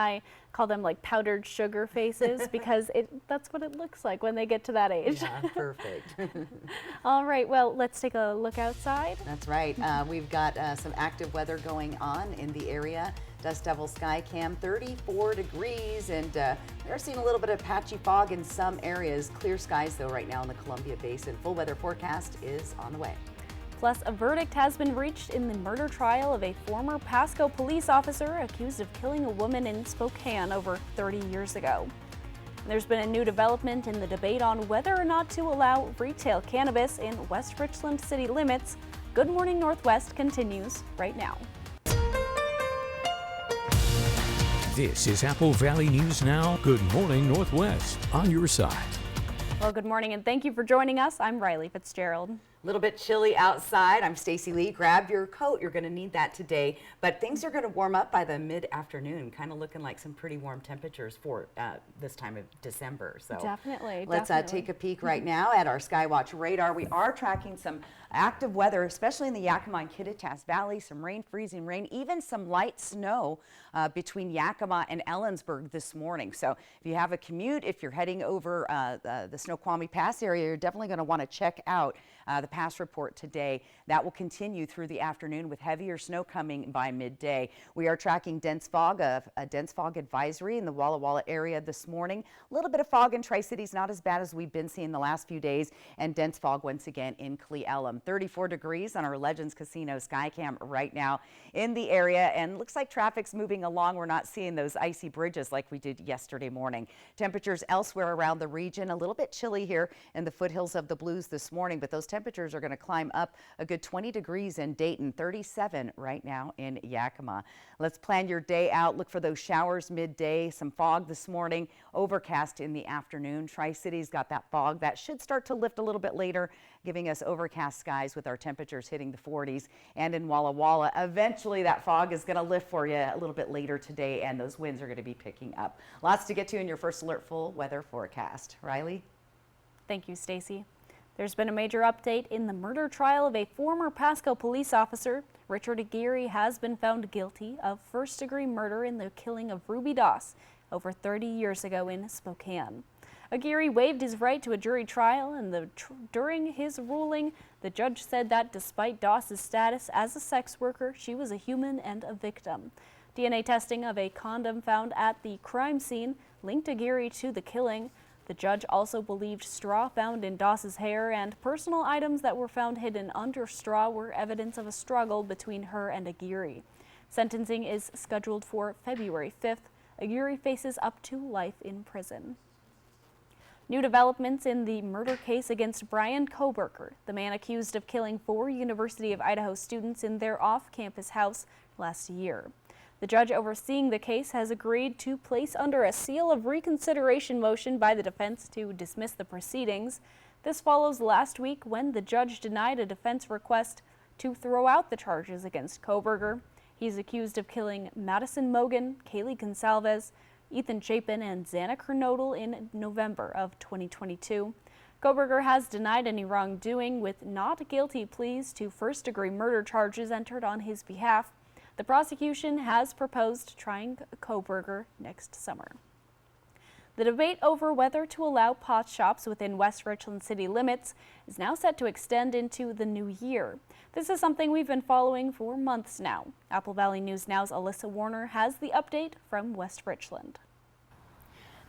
I call them like powdered sugar faces because that's what it looks like when they get to that age. Yeah, perfect. All right, well, let's take a look outside. That's right. We've got some active weather going on in the area. Dust Devil Sky Cam 34 degrees, and we're seeing a little bit of patchy fog in some areas. Clear skies though right now in the Columbia Basin. Full weather forecast is on the way. Plus, a verdict has been reached in the murder trial of a former Pasco police officer accused of killing a woman in Spokane over 30 years ago. There's been a new development in the debate on whether or not to allow retail cannabis in West Richland city limits. Good Morning Northwest continues right now. This is Apple Valley News Now. Good Morning Northwest on your side. Well, good morning and thank you for joining us. I'm Riley Fitzgerald. A little bit chilly outside. I'm Stacy Lee. Grab your coat. You're going to need that today. But things are going to warm up by the mid-afternoon, kind of looking like some pretty warm temperatures for this time of December. So definitely. Let's take a peek right now at our Skywatch radar. We are tracking some active weather, especially in the Yakima and Kittitas Valley, some rain, freezing rain, even some light snow between Yakima and Ellensburg this morning. So if you have a commute, if you're heading over the Snoqualmie Pass area, you're definitely going to want to check out the pass report today. That will continue through the afternoon with heavier snow coming by midday. We are tracking dense fog, a dense fog advisory in the Walla Walla area this morning. A little bit of fog in Tri-Cities, not as bad as we've been seeing the last few days, and dense fog once again in Cle Elum. 34 degrees on our Legends Casino Skycam right now in the area, and looks like traffic's moving along. We're not seeing those icy bridges like we did yesterday morning. Temperatures elsewhere around the region a little bit chilly here in the foothills of the Blues this morning, but those temperatures are going to climb up a good 20 degrees in Dayton, 37 right now in Yakima. Let's plan your day out. Look for those showers midday, some fog this morning, overcast in the afternoon. Tri-Cities got that fog that should start to lift a little bit later, giving us overcast skies with our temperatures hitting the 40s. And in Walla Walla, eventually that fog is going to lift for you a little bit later today, and those winds are going to be picking up. Lots to get to in your first alert full weather forecast. Riley? Thank you, Stacy. There's been a major update in the murder trial of a former Pasco police officer. Richard Aguirre has been found guilty of first-degree murder in the killing of Ruby Doss over 30 years ago in Spokane. Aguirre waived his right to a jury trial, and during his ruling, the judge said that despite Doss's status as a sex worker, she was a human and a victim. DNA testing of a condom found at the crime scene linked Aguirre to the killing. The judge also believed straw found in Doss's hair and personal items that were found hidden under straw were evidence of a struggle between her and Aguirre. Sentencing is scheduled for February 5th. Aguirre faces up to life in prison. New developments in the murder case against Brian Kohberger, the man accused of killing 4 University of Idaho students in their off-campus house last year. The judge overseeing the case has agreed to place under a seal of reconsideration motion by the defense to dismiss the proceedings. This follows last week when the judge denied a defense request to throw out the charges against Kohberger. He's accused of killing Madison Mogan, Kaylee Gonsalves, Ethan Chapin, and Xana Kernodle in November of 2022. Kohberger has denied any wrongdoing with not guilty pleas to first-degree murder charges entered on his behalf. The prosecution has proposed trying Kohberger next summer. The debate over whether to allow pot shops within West Richland city limits is now set to extend into the new year. This is something we've been following for months now. Apple Valley News Now's Alyssa Warner has the update from West Richland.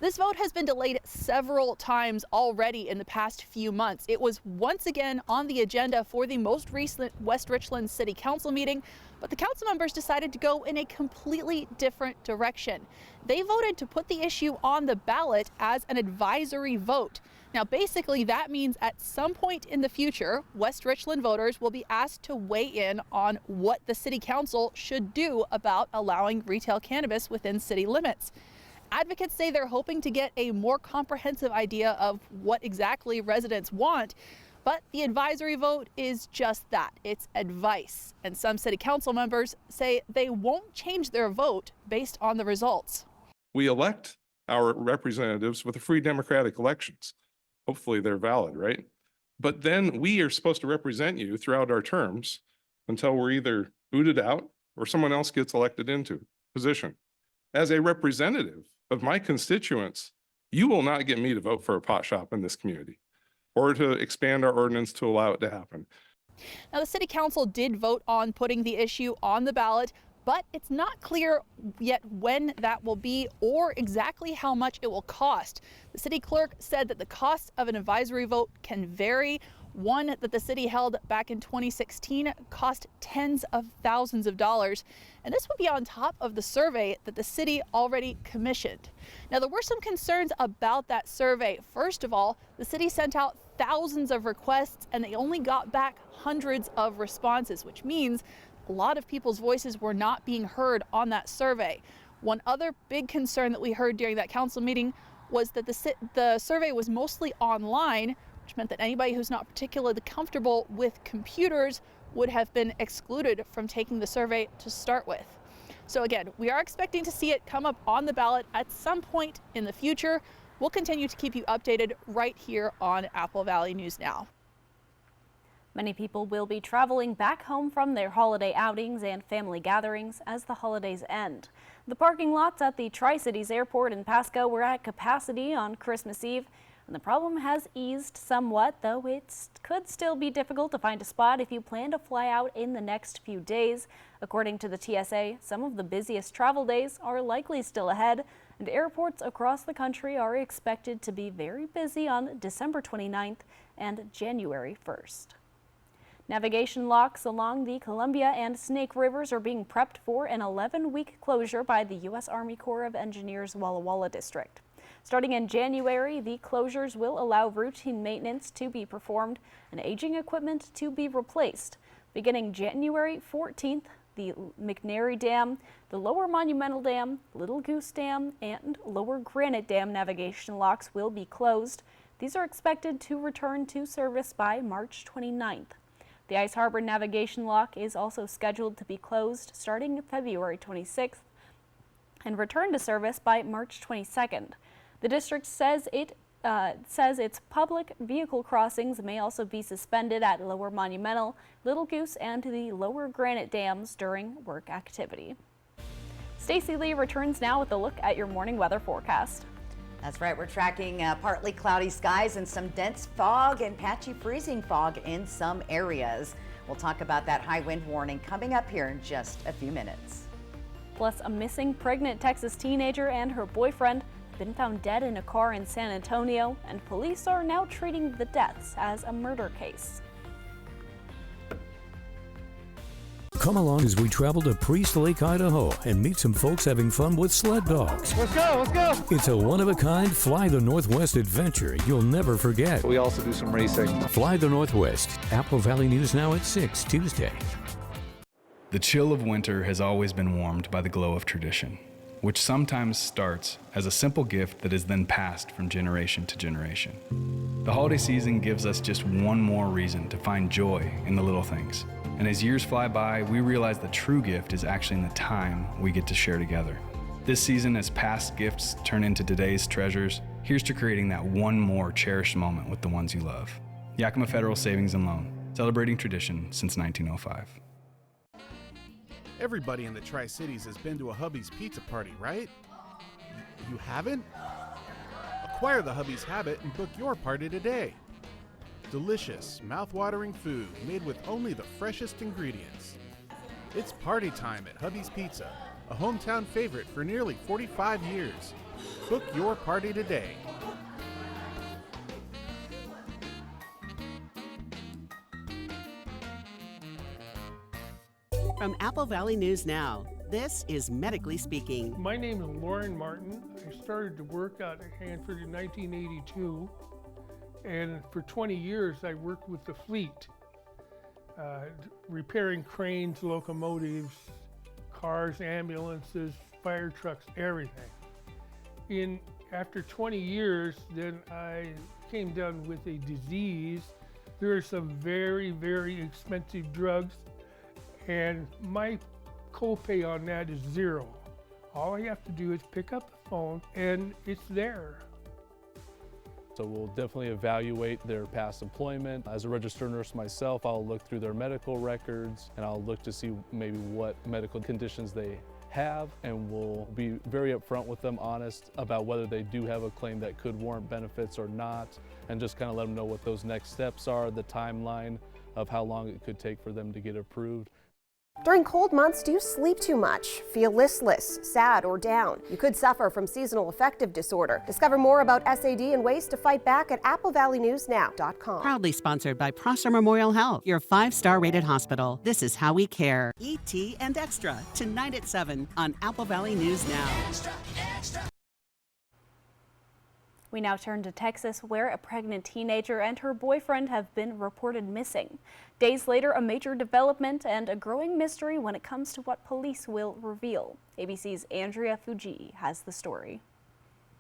This vote has been delayed several times already in the past few months. It was once again on the agenda for the most recent West Richland City Council meeting, but the council members decided to go in a completely different direction. They voted to put the issue on the ballot as an advisory vote. Now, basically, that means at some point in the future, West Richland voters will be asked to weigh in on what the city council should do about allowing retail cannabis within city limits. Advocates say they're hoping to get a more comprehensive idea of what exactly residents want, but the advisory vote is just that. It's advice. And some city council members say they won't change their vote based on the results. We elect our representatives with the free democratic elections. Hopefully they're valid, right? But then we are supposed to represent you throughout our terms until we're either booted out or someone else gets elected into position. as a representative of my constituents, you will not get me to vote for a pot shop in this community or to expand our ordinance to allow it to happen. Now, the city council did vote on putting the issue on the ballot, but it's not clear yet when that will be or exactly how much it will cost. The city clerk said that the cost of an advisory vote can vary. One that the city held back in 2016 cost tens of thousands of dollars, and this would be on top of the survey that the city already commissioned. Now, there were some concerns about that survey. First of all, the city sent out thousands of requests and they only got back hundreds of responses, which means a lot of people's voices were not being heard on that survey. One other big concern that we heard during that council meeting was that the survey was mostly online, which meant that anybody who's not particularly comfortable with computers would have been excluded from taking the survey to start with. So again, we are expecting to see it come up on the ballot at some point in the future. We'll continue to keep you updated right here on Apple Valley News Now. Many people will be traveling back home from their holiday outings and family gatherings as the holidays end. The parking lots at the Tri-Cities Airport in Pasco were at capacity on Christmas Eve, and the problem has eased somewhat, though it could still be difficult to find a spot if you plan to fly out in the next few days. According to the TSA, some of the busiest travel days are likely still ahead, and airports across the country are expected to be very busy on December 29th and January 1st. Navigation locks along the Columbia and Snake Rivers are being prepped for an 11-week closure by the U.S. Army Corps of Engineers Walla Walla District. Starting in January, the closures will allow routine maintenance to be performed and aging equipment to be replaced. Beginning January 14th, the McNary Dam, the Lower Monumental Dam, Little Goose Dam, and Lower Granite Dam navigation locks will be closed. These are expected to return to service by March 29th. The Ice Harbor Navigation Lock is also scheduled to be closed starting February 26th and return to service by March 22nd. The district says its public vehicle crossings may also be suspended at Lower Monumental, Little Goose, and the Lower Granite Dams during work activity. Stacey Lee returns now with a look at your morning weather forecast. That's right, we're tracking partly cloudy skies and some dense fog and patchy freezing fog in some areas. We'll talk about that high wind warning coming up here in just a few minutes. Plus, a missing pregnant Texas teenager and her boyfriend have been found dead in a car in San Antonio, and police are now treating the deaths as a murder case. Come along as we travel to Priest Lake, Idaho, and meet some folks having fun with sled dogs. Let's go, let's go. It's a one-of-a-kind Fly the Northwest adventure you'll never forget. We also do some racing. Fly the Northwest, Apple Valley News Now at 6 Tuesday. The chill of winter has always been warmed by the glow of tradition, which sometimes starts as a simple gift that is then passed from generation to generation. The holiday season gives us just one more reason to find joy in the little things. And as years fly by, we realize the true gift is actually in the time we get to share together. This season, as past gifts turn into today's treasures, here's to creating that one more cherished moment with the ones you love. Yakima Federal Savings and Loan, celebrating tradition since 1905. Everybody in the Tri-Cities has been to a Hubby's Pizza Party, right? You haven't? Acquire the Hubby's habit and book your party today. Delicious, mouth-watering food made with only the freshest ingredients. It's party time at Hubby's Pizza, a hometown favorite for nearly 45 years. Book your party today. From Apple Valley News Now, this is Medically Speaking. My name is Lauren Martin. I started to work out at Hanford in 1982, and for 20 years I worked with the fleet, repairing cranes, locomotives, cars, ambulances, fire trucks, everything. After 20 years, then I came down with a disease. There are some very, very expensive drugs, and my copay on that is $0. All I have to do is pick up the phone and it's there. So we'll definitely evaluate their past employment. As a registered nurse myself, I'll look through their medical records and I'll look to see maybe what medical conditions they have, and we'll be very upfront with them, honest about whether they do have a claim that could warrant benefits or not, and just kind of let them know what those next steps are, the timeline of how long it could take for them to get approved. During cold months, do you sleep too much, feel listless, sad, or down? You could suffer from seasonal affective disorder. Discover more about SAD and ways to fight back at AppleValleyNewsNow.com. Proudly sponsored by Prosser Memorial Health, your 5-star rated hospital. This is how we care. E.T. and Extra, tonight at 7 on Apple Valley News Now. We now turn to Texas, where a pregnant teenager and her boyfriend have been reported missing. Days later, a major development and a growing mystery when it comes to what police will reveal. ABC's Andrea Fuji has the story.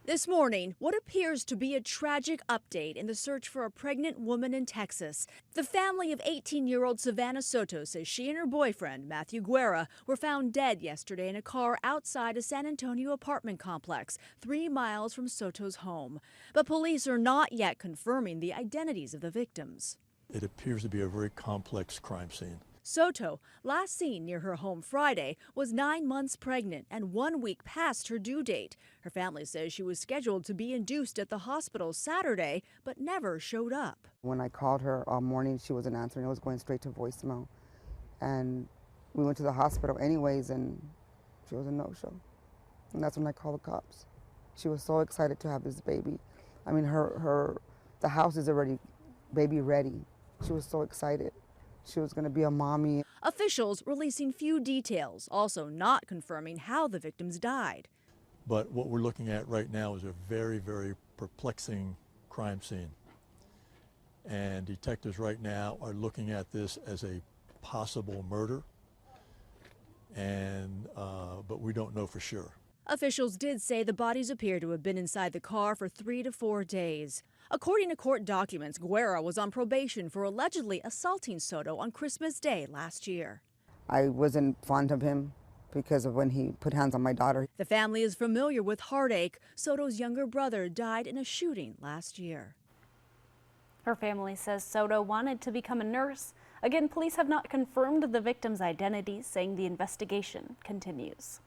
This morning, what appears to be a tragic update in the search for a pregnant woman in Texas. The family of 18-year-old Savannah Soto says she and her boyfriend, Matthew Guerra, were found dead yesterday in a car outside a San Antonio apartment complex, 3 miles from Soto's home. But police are not yet confirming the identities of the victims. It appears to be a very complex crime scene. Soto, last seen near her home Friday, was 9 months pregnant and 1 week past her due date. Her family says she was scheduled to be induced at the hospital Saturday, but never showed up. When I called her all morning, she wasn't answering. It was going straight to voicemail. And we went to the hospital anyways, and she was a no-show. And that's when I called the cops. She was so excited to have this baby. I mean, the house is already baby ready. She was so excited. She was going to be a mommy. Officials releasing few details, also not confirming how the victims died. But what we're looking at right now is a very, very perplexing crime scene. And detectives right now are looking at this as a possible murder, and but we don't know for sure. Officials did say the bodies appear to have been inside the car for 3 to 4 days. According to court documents, Guerra was on probation for allegedly assaulting Soto on Christmas Day last year. I wasn't fond of him because of when he put hands on my daughter. The family is familiar with heartache. Soto's younger brother died in a shooting last year. Her family says Soto wanted to become a nurse. Again, police have not confirmed the victims' identities, saying the investigation continues.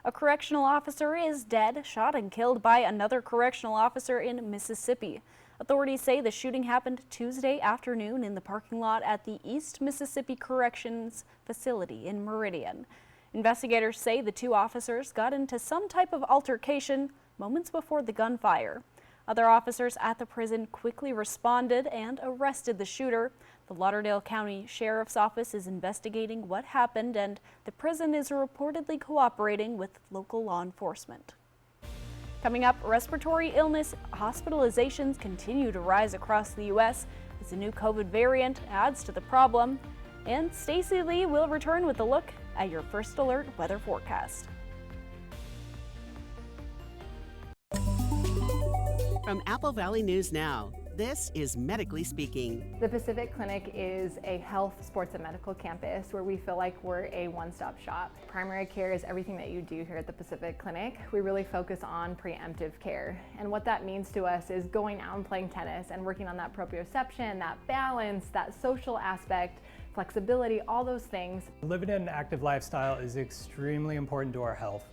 A correctional officer is dead, shot and killed by another correctional officer in Mississippi. Authorities say the shooting happened Tuesday afternoon in the parking lot at the East Mississippi Corrections Facility in Meridian. Investigators say the two officers got into some type of altercation moments before the gunfire. Other officers at the prison quickly responded and arrested the shooter. The Lauderdale County Sheriff's Office is investigating what happened, and the prison is reportedly cooperating with local law enforcement. Coming up, respiratory illness hospitalizations continue to rise across the U.S. as the new COVID variant adds to the problem. And Stacey Lee will return with a look at your First Alert weather forecast. From Apple Valley News Now, this is Medically Speaking. The Pacific Clinic is a health, sports, and medical campus where we feel like we're a one-stop shop. Primary care is everything that you do here at the Pacific Clinic. We really focus on preemptive care. And what that means to us is going out and playing tennis and working on that proprioception, that balance, that social aspect, flexibility, all those things. Living an active lifestyle is extremely important to our health.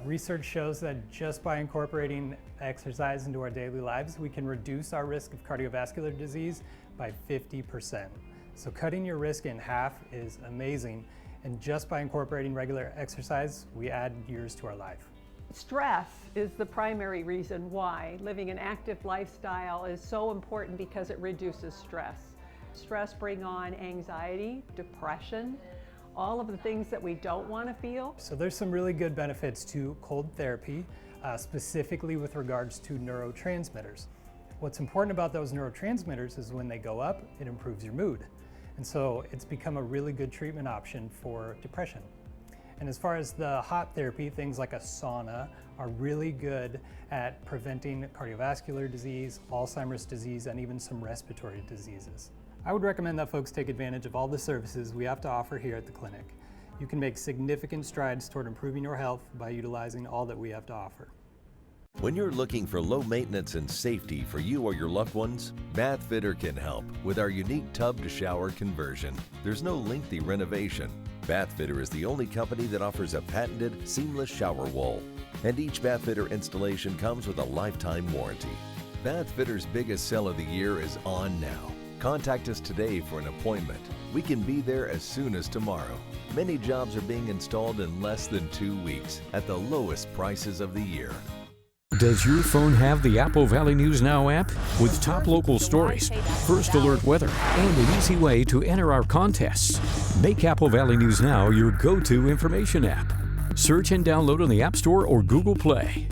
Research shows that just by incorporating exercise into our daily lives, we can reduce our risk of cardiovascular disease by 50%. So cutting your risk in half is amazing, and just by incorporating regular exercise, we add years to our life. Stress is the primary reason why living an active lifestyle is so important, because it reduces stress. Stress brings on anxiety, depression, all of the things that we don't want to feel. So there's some really good benefits to cold therapy, specifically with regards to neurotransmitters. What's important about those neurotransmitters is when they go up, it improves your mood. And so it's become a really good treatment option for depression. And as far as the hot therapy, things like a sauna are really good at preventing cardiovascular disease, Alzheimer's disease, and even some respiratory diseases. I would recommend that folks take advantage of all the services we have to offer here at the clinic. You can make significant strides toward improving your health by utilizing all that we have to offer. When you're looking for low maintenance and safety for you or your loved ones, Bath Fitter can help with our unique tub to shower conversion. There's no lengthy renovation. Bath Fitter is the only company that offers a patented seamless shower wall. And each Bath Fitter installation comes with a lifetime warranty. Bath Fitter's biggest sale of the year is on now. Contact us today for an appointment. We can be there as soon as tomorrow. Many jobs are being installed in less than 2 weeks at the lowest prices of the year. Does your phone have the Apple Valley News Now app? With top local stories, first alert weather, and an easy way to enter our contests. Make Apple Valley News Now your go-to information app. Search and download on the App Store or Google Play.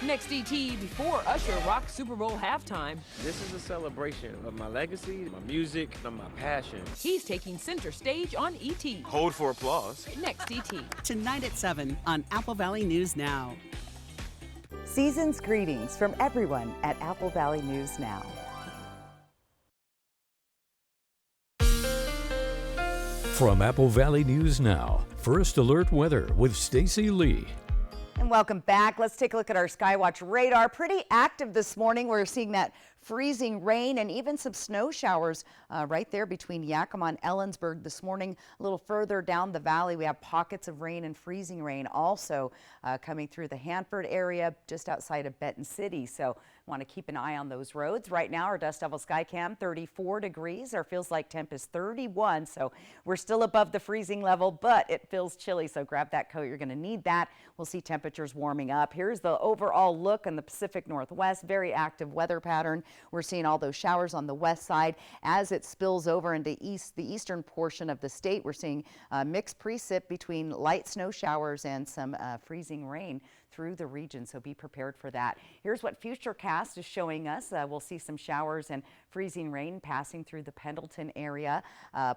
Next ET before Usher rocks Super Bowl halftime. This is a celebration of my legacy, my music, and my passion. He's taking center stage on ET. Hold for applause. Next ET. Tonight at 7 on Apple Valley News Now. Season's greetings from everyone at Apple Valley News Now. From Apple Valley News Now, first alert weather with Stacy Lee. And welcome back. Let's take a look at our Skywatch radar. Pretty active this morning. We're seeing that freezing rain and even some snow showers right there between Yakima and Ellensburg this morning. A little further down the valley, we have pockets of rain and freezing rain also coming through the Hanford area just outside of Benton City. So want to keep an eye on those roads. Right now, our dust level sky cam 34 degrees. Our feels like temp is 31. So we're still above the freezing level, but it feels chilly. So grab that coat. You're going to need that. We'll see temperatures warming up. Here's the overall look in the Pacific Northwest. Very active weather pattern. We're seeing all those showers on the west side as it spills over into the eastern portion of the state. We're seeing mixed precip between light snow showers and some freezing rain through the region, so be prepared for that. Here's what Futurecast is showing us. We'll see some showers and freezing rain passing through the Pendleton area,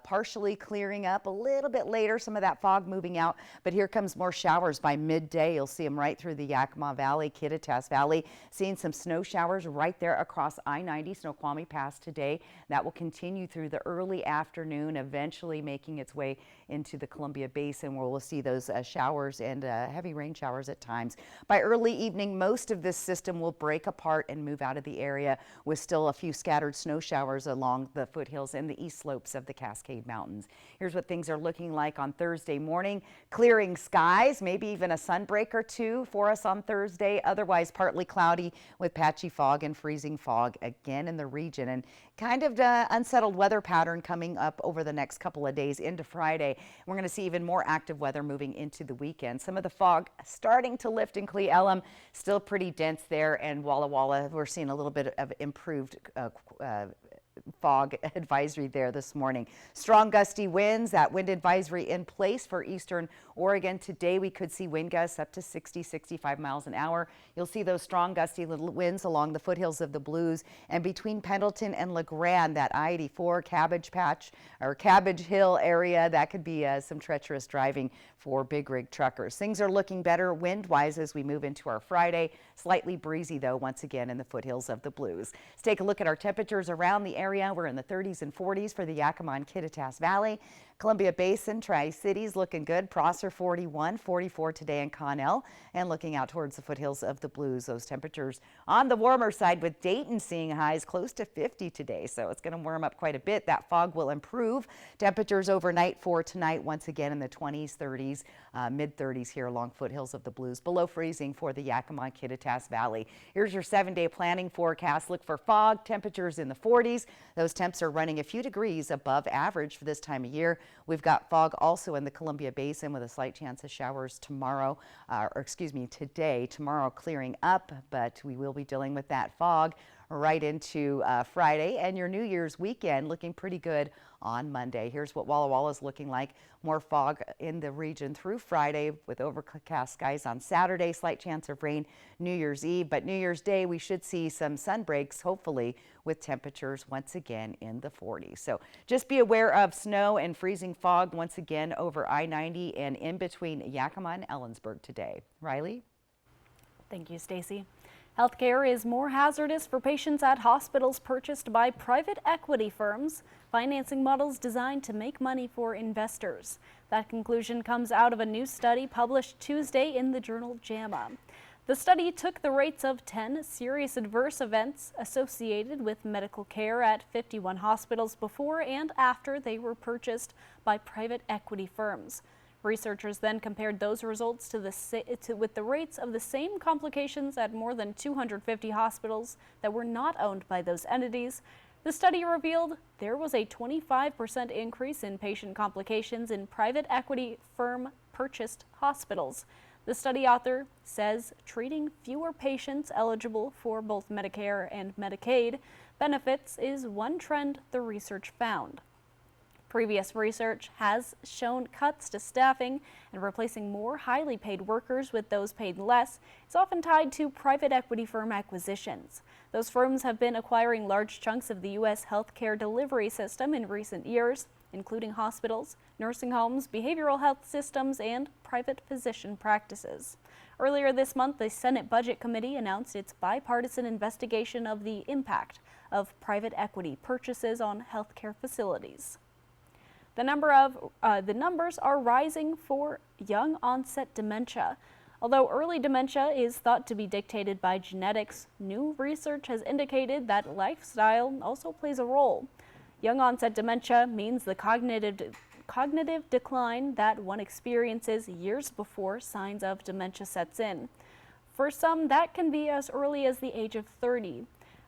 partially clearing up a little bit later, some of that fog moving out, but here comes more showers by midday. You'll see them right through the Yakima Valley, Kittitas Valley, seeing some snow showers right there across I-90, Snoqualmie Pass today. That will continue through the early afternoon, eventually making its way into the Columbia Basin, where we'll see those showers and heavy rain showers at times. By early evening, most of this system will break apart and move out of the area with still a few scattered snow showers along the foothills and the east slopes of the Cascade Mountains. Here's what things are looking like on Thursday morning. Clearing skies, maybe even a sunbreak or two for us on Thursday. Otherwise, partly cloudy with patchy fog and freezing fog again in the region. And kind of unsettled weather pattern coming up over the next couple of days into Friday. We're going to see even more active weather moving into the weekend. Some of the fog starting to lift in Cle Elum, still pretty dense there, and Walla Walla, we're seeing a little bit of improved fog advisory there this morning. Strong gusty winds, that wind advisory in place for eastern Oregon. Today we could see wind gusts up to 60-65 miles an hour. You'll see those strong gusty little winds along the foothills of the Blues and between Pendleton and LeGrand, that I-84 Cabbage Patch or Cabbage Hill area. That could be some treacherous driving for big rig truckers. Things are looking better wind-wise as we move into our Friday. Slightly breezy though once again in the foothills of the Blues. Let's take a look at our temperatures around the area. We're in the 30s and 40s for the Yakima and Kittitas Valley. Columbia Basin, Tri-Cities looking good. Prosser 41, 44 today in Connell. And looking out towards the foothills of the Blues, those temperatures on the warmer side with Dayton seeing highs close to 50 today. So it's going to warm up quite a bit. That fog will improve. Temperatures overnight for tonight once again in the 20s, 30s, mid 30s here along foothills of the Blues. Below freezing for the Yakima and Kittitas Valley. Here's your 7-day planning forecast. Look for fog, temperatures in the 40s. Those temps are running a few degrees above average for this time of year. We've got fog also in the Columbia Basin with a slight chance of showers tomorrow, today. Tomorrow clearing up, but we will be dealing with that fog right into Friday, and your New Year's weekend looking pretty good on Monday. Here's what Walla Walla is looking like. More fog in the region through Friday with overcast skies on Saturday. Slight chance of rain New Year's Eve, but New Year's Day we should see some sun breaks, hopefully, with temperatures once again in the 40s. So just be aware of snow and freezing fog once again over I-90 and in between Yakima and Ellensburg today. Riley? Thank you, Stacy. Healthcare is more hazardous for patients at hospitals purchased by private equity firms, financing models designed to make money for investors. That conclusion comes out of a new study published Tuesday in the journal JAMA. The study took the rates of 10 serious adverse events associated with medical care at 51 hospitals before and after they were purchased by private equity firms. Researchers then compared those results with the rates of the same complications at more than 250 hospitals that were not owned by those entities. The study revealed there was a 25% increase in patient complications in private equity firm purchased hospitals. The study author says treating fewer patients eligible for both Medicare and Medicaid benefits is one trend the research found. Previous research has shown cuts to staffing and replacing more highly paid workers with those paid less is often tied to private equity firm acquisitions. Those firms have been acquiring large chunks of the U.S. healthcare delivery system in recent years, including hospitals, nursing homes, behavioral health systems, and private physician practices. Earlier this month, the Senate Budget Committee announced its bipartisan investigation of the impact of private equity purchases on healthcare facilities. The numbers are rising for young onset dementia. Although early dementia is thought to be dictated by genetics, new research has indicated that lifestyle also plays a role. Young onset dementia means the cognitive decline that one experiences years before signs of dementia sets in. For some, that can be as early as the age of 30.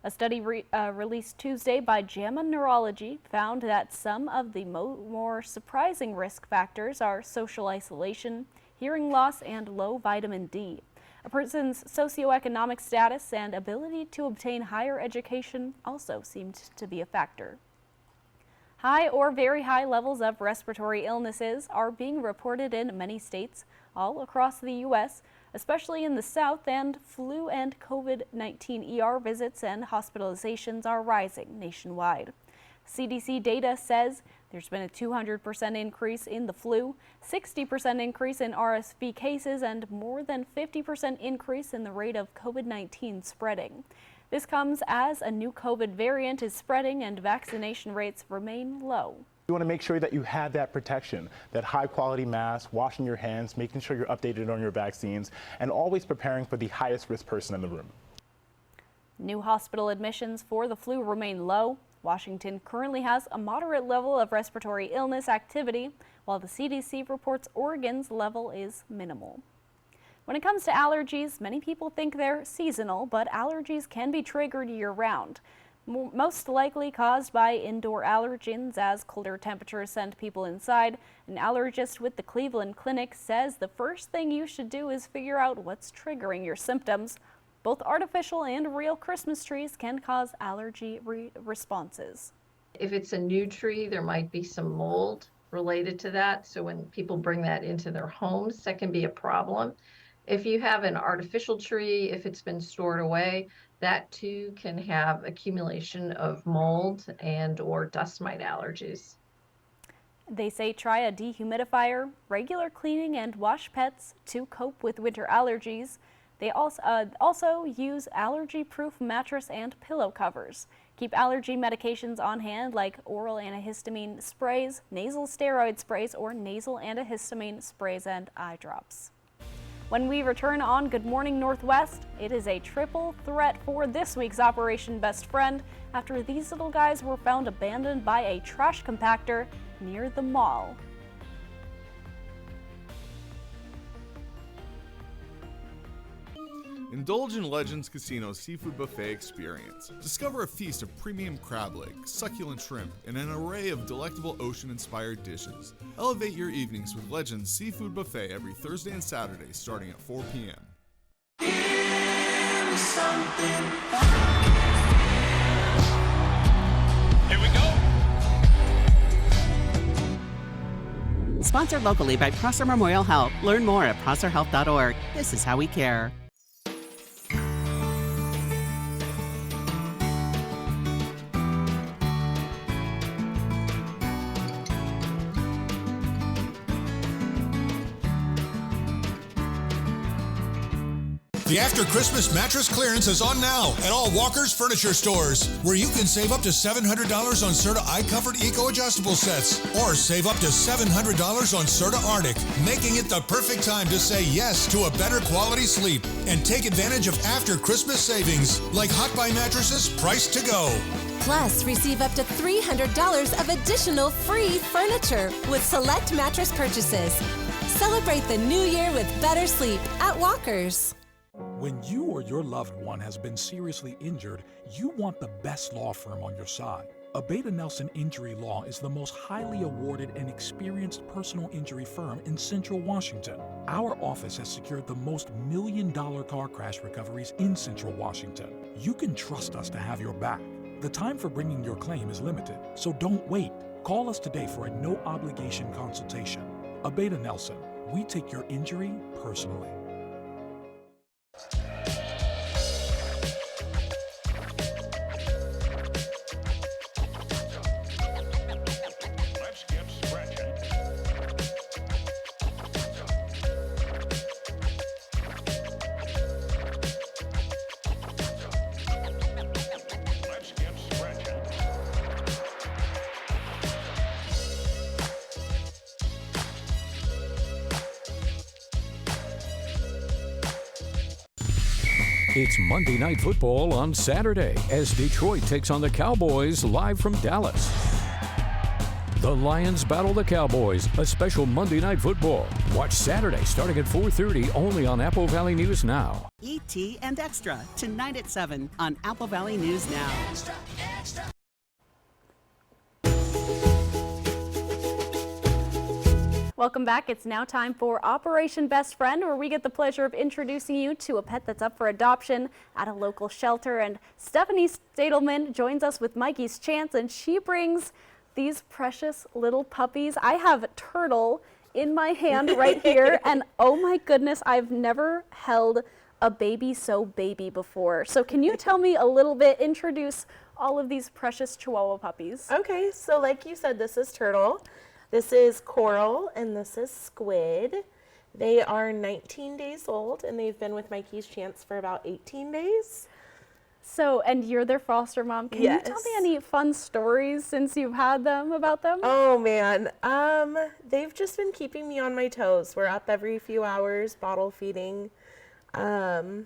A study released Tuesday by JAMA Neurology found that some of the more surprising risk factors are social isolation, hearing loss, and low vitamin D. A person's socioeconomic status and ability to obtain higher education also seemed to be a factor. High or very high levels of respiratory illnesses are being reported in many states all across the U.S., especially in the South, and flu and COVID-19 ER visits and hospitalizations are rising nationwide. CDC data says there's been a 200% increase in the flu, 60% increase in RSV cases, and more than 50% increase in the rate of COVID-19 spreading. This comes as a new COVID variant is spreading and vaccination rates remain low. You want to make sure that you have that protection, that high quality mask, washing your hands, making sure you're updated on your vaccines, and always preparing for the highest risk person in the room. New hospital admissions for the flu remain low. Washington currently has a moderate level of respiratory illness activity, while the CDC reports Oregon's level is minimal. When it comes to allergies, many people think they're seasonal, but allergies can be triggered year-round. Most likely caused by indoor allergens, as colder temperatures send people inside. An allergist with the Cleveland Clinic says the first thing you should do is figure out what's triggering your symptoms. Both artificial and real Christmas trees can cause allergy responses. If it's a new tree, there might be some mold related to that. So when people bring that into their homes, that can be a problem. If you have an artificial tree, if it's been stored away, that too can have accumulation of mold and or dust mite allergies. They say try a dehumidifier, regular cleaning, and wash pets to cope with winter allergies. They also use allergy-proof mattress and pillow covers. Keep allergy medications on hand like oral antihistamine sprays, nasal steroid sprays, or nasal antihistamine sprays and eye drops. When we return on Good Morning Northwest, it is a triple threat for this week's Operation Best Friend after these little guys were found abandoned by a trash compactor near the mall. Indulge in Legends Casino's Seafood Buffet experience. Discover a feast of premium crab legs, succulent shrimp, and an array of delectable ocean-inspired dishes. Elevate your evenings with Legends Seafood Buffet every Thursday and Saturday starting at 4 p.m. Here we go. Sponsored locally by Prosser Memorial Health. Learn more at prosserhealth.org. This is how we care. The After Christmas mattress clearance is on now at all Walker's Furniture Stores, where you can save up to $700 on Serta iComfort Eco Adjustable Sets, or save up to $700 on Serta Arctic, making it the perfect time to say yes to a better quality sleep and take advantage of after Christmas savings, like Hot Buy mattresses priced to go. Plus, receive up to $300 of additional free furniture with select mattress purchases. Celebrate the new year with better sleep at Walker's. When you or your loved one has been seriously injured, you want the best law firm on your side. Abeta Nelson Injury Law is the most highly awarded and experienced personal injury firm in Central Washington. Our office has secured the most million-dollar car crash recoveries in Central Washington. You can trust us to have your back. The time for bringing your claim is limited, so don't wait. Call us today for a no-obligation consultation. Abeta Nelson, we take your injury personally. It's Monday Night Football on Saturday as Detroit takes on the Cowboys live from Dallas. The Lions battle the Cowboys, a special Monday Night Football. Watch Saturday starting at 4:30 only on Apple Valley News Now. E.T. and Extra, tonight at 7 on Apple Valley News Now. Extra, extra. Welcome back. It's now time for Operation Best Friend, where we get the pleasure of introducing you to a pet that's up for adoption at a local shelter. And Stephanie Stadelman joins us with Mikey's Chance, and she brings these precious little puppies. I have Turtle in my hand right here, and oh my goodness, I've never held a baby so baby before. So can you tell me a little bit, introduce all of these precious Chihuahua puppies? Okay, so like you said, this is Turtle. This is Coral, and this is Squid. They are 19 days old, and they've been with Mikey's Chance for about 18 days. So, and you're their foster mom. Can you tell me any fun stories since you've had them about them? Oh man, they've just been keeping me on my toes. We're up every few hours, bottle feeding. My